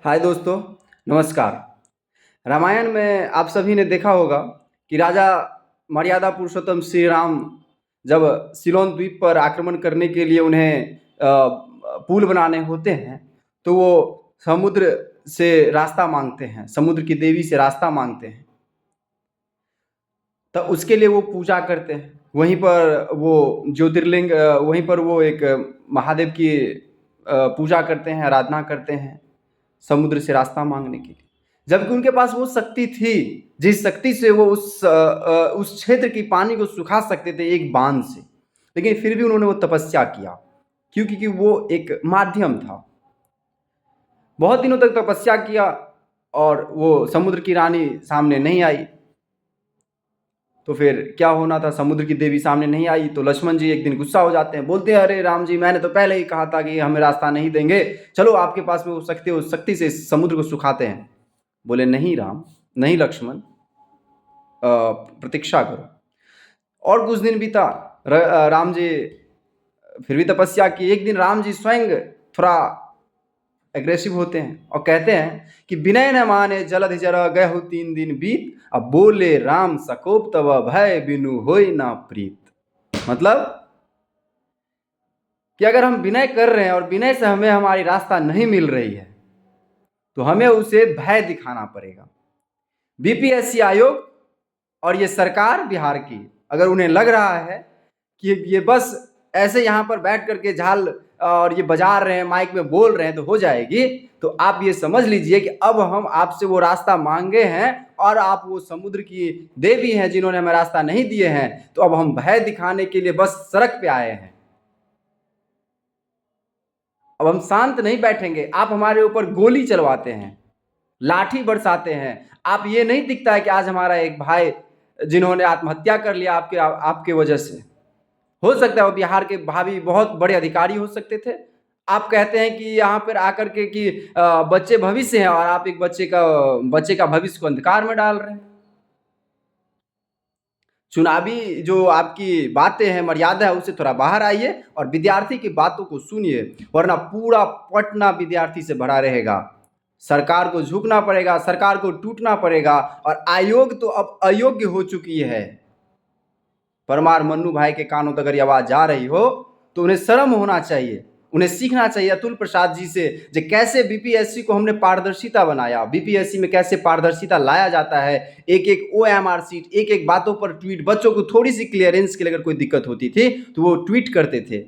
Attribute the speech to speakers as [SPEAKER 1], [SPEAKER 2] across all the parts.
[SPEAKER 1] हाय दोस्तों, नमस्कार। रामायण में आप सभी ने देखा होगा कि राजा मर्यादा पुरुषोत्तम श्री राम जब सिलोन द्वीप पर आक्रमण करने के लिए उन्हें पुल बनाने होते हैं, तो वो समुद्र से रास्ता मांगते हैं, समुद्र की देवी से रास्ता मांगते हैं। तो उसके लिए वो पूजा करते हैं। वहीं पर वो ज्योतिर्लिंग वहीं पर वो एक महादेव की पूजा करते हैं, आराधना करते हैं समुद्र से रास्ता मांगने के लिए। जबकि उनके पास वो शक्ति थी, जिस शक्ति से वो उस क्षेत्र की पानी को सुखा सकते थे एक बांध से। लेकिन फिर भी उन्होंने वो तपस्या किया, क्योंकि वो एक माध्यम था। बहुत दिनों तक तपस्या किया और वो समुद्र की रानी सामने नहीं आई। तो फिर क्या होना था, समुद्र की देवी सामने नहीं आई तो लक्ष्मण जी एक दिन गुस्सा हो जाते हैं, बोलते हैं अरे राम जी, मैंने तो पहले ही कहा था कि हमें रास्ता नहीं देंगे, चलो आपके पास में वो शक्ति, उस शक्ति से समुद्र को सुखाते हैं। बोले नहीं राम, नहीं लक्ष्मण, प्रतीक्षा करो। और कुछ दिन बीता, राम जी फिर भी तपस्या की। एक दिन राम जी स्वयं थोड़ा एग्रेसिव होते हैं और कहते हैं कि विनय न माने जलधि जर गयहु 3 दिन बीत, अब बोले राम सकोप तब भय बिनु होय ना प्रीत। मतलब कि अगर हम विनय कर रहे हैं और विनय से हमें हमारी रास्ता नहीं मिल रही है, तो हमें उसे भय दिखाना पड़ेगा। बीपीएससी आयोग और ये सरकार बिहार की, अगर उन्हें लग रहा है कि ये बस ऐसे यहाँ पर बैठ करके झाल और ये बजा रहे हैं, माइक में बोल रहे हैं तो हो जाएगी, तो आप ये समझ लीजिए कि अब हम आपसे वो रास्ता मांगे हैं और आप वो समुद्र की देवी हैं जिन्होंने हमें रास्ता नहीं दिए हैं, तो अब हम भय दिखाने के लिए बस सड़क पे आए हैं। अब हम शांत नहीं बैठेंगे। आप हमारे ऊपर गोली चलवाते हैं, लाठी बरसाते हैं। आप ये नहीं दिखता है कि आज हमारा एक भाई जिन्होंने आत्महत्या कर लिया आपके वजह से। हो सकता है वो बिहार के भावी बहुत बड़े अधिकारी हो सकते थे। आप कहते हैं कि यहाँ पर आकर के कि बच्चे भविष्य हैं, और आप एक बच्चे का भविष्य को अंधकार में डाल रहे हैं। चुनावी जो आपकी बातें हैं, मर्यादा है, उससे थोड़ा बाहर आइए और विद्यार्थी की बातों को सुनिए, वरना पूरा पटना विद्यार्थी से भरा रहेगा। सरकार को झुकना पड़ेगा, सरकार को टूटना पड़ेगा, और आयोग तो अब अयोग्य हो चुकी है। परमार मन्नू भाई के कानों तक अगर ये आवाज जा रही हो तो उन्हें शर्म होना चाहिए, उन्हें सीखना चाहिए अतुल प्रसाद जी से, जो कैसे बीपीएससी को हमने पारदर्शिता बनाया, बीपीएससी में कैसे पारदर्शिता लाया जाता है। एक एक ओएमआर सीट, एक एक बातों पर ट्वीट, बच्चों को थोड़ी सी क्लियरेंस के लिए अगर कोई दिक्कत होती थी तो वो ट्वीट करते थे।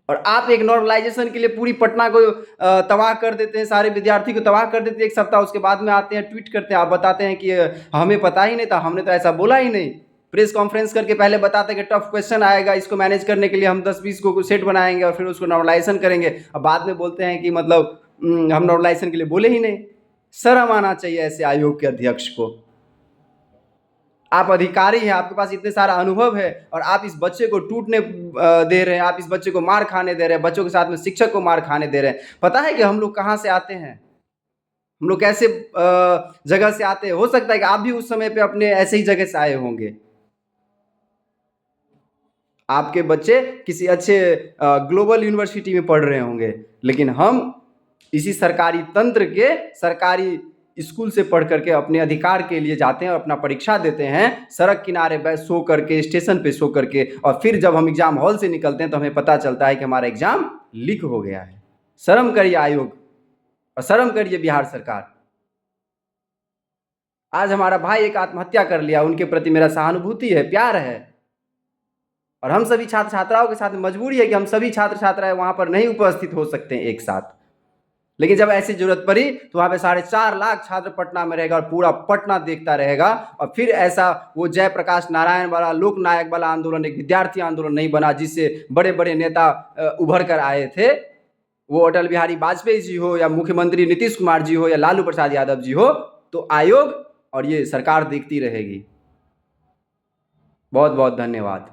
[SPEAKER 1] और आप एक नॉर्मलाइजेशन के लिए पूरी पटना को तबाह कर देते हैं, सारे विद्यार्थी को तबाह कर देते हैं एक सप्ताह, उसके बाद में आते हैं ट्वीट करते हैं, आप बताते हैं कि हमें पता ही नहीं था, हमने तो ऐसा बोला ही नहीं। प्रेस कॉन्फ्रेंस करके पहले बताते हैं कि टफ क्वेश्चन आएगा, इसको मैनेज करने के लिए हम 10-20 को सेट बनाएंगे और फिर उसको नॉर्मलाइजेशन करेंगे, और बाद में बोलते हैं कि मतलब हम नॉर्मलाइजेशन के लिए बोले ही नहीं। शर्म आना चाहिए ऐसे आयोग के अध्यक्ष को। आप अधिकारी हैं, आपके पास इतने सारा अनुभव है, और आप इस बच्चे को टूटने दे रहे हैं, आप इस बच्चे को मार खाने दे रहे हैं, बच्चों के साथ में शिक्षक को मार खाने दे रहे हैं। पता है कि हम लोग कहाँ से आते हैं, हम लोग कैसे जगह से आते हैं। हो सकता है कि आप भी उस समय पे अपने ऐसे ही जगह से आए होंगे। आपके बच्चे किसी अच्छे ग्लोबल यूनिवर्सिटी में पढ़ रहे होंगे, लेकिन हम इसी सरकारी तंत्र के सरकारी स्कूल से पढ़ करके अपने अधिकार के लिए जाते हैं और अपना परीक्षा देते हैं, सड़क किनारे बैठ सो करके, स्टेशन पे सो करके, और फिर जब हम एग्जाम हॉल से निकलते हैं तो हमें पता चलता है कि हमारा एग्जाम लीक हो गया है। शर्म करिए आयोग, और शर्म करिए बिहार सरकार। आज हमारा भाई एक आत्महत्या कर लिया, उनके प्रति मेरा सहानुभूति है, प्यार है, और हम सभी छात्र छात्राओं के साथ मजबूरी है कि हम सभी छात्र छात्राएं वहां पर नहीं उपस्थित हो सकते हैं एक साथ। लेकिन जब ऐसी जरूरत पड़ी तो वहां पे 4.5 लाख छात्र पटना में रहेगा और पूरा पटना देखता रहेगा, और फिर ऐसा वो जयप्रकाश नारायण वाला लोकनायक वाला आंदोलन एक विद्यार्थी आंदोलन नहीं बना जिससे बड़े बड़े नेता उभर कर आए थे। वो अटल बिहारी वाजपेयी जी हो, या मुख्यमंत्री नीतीश कुमार जी हो, या लालू प्रसाद यादव जी हो, तो आयोग और ये सरकार देखती रहेगी। बहुत बहुत धन्यवाद।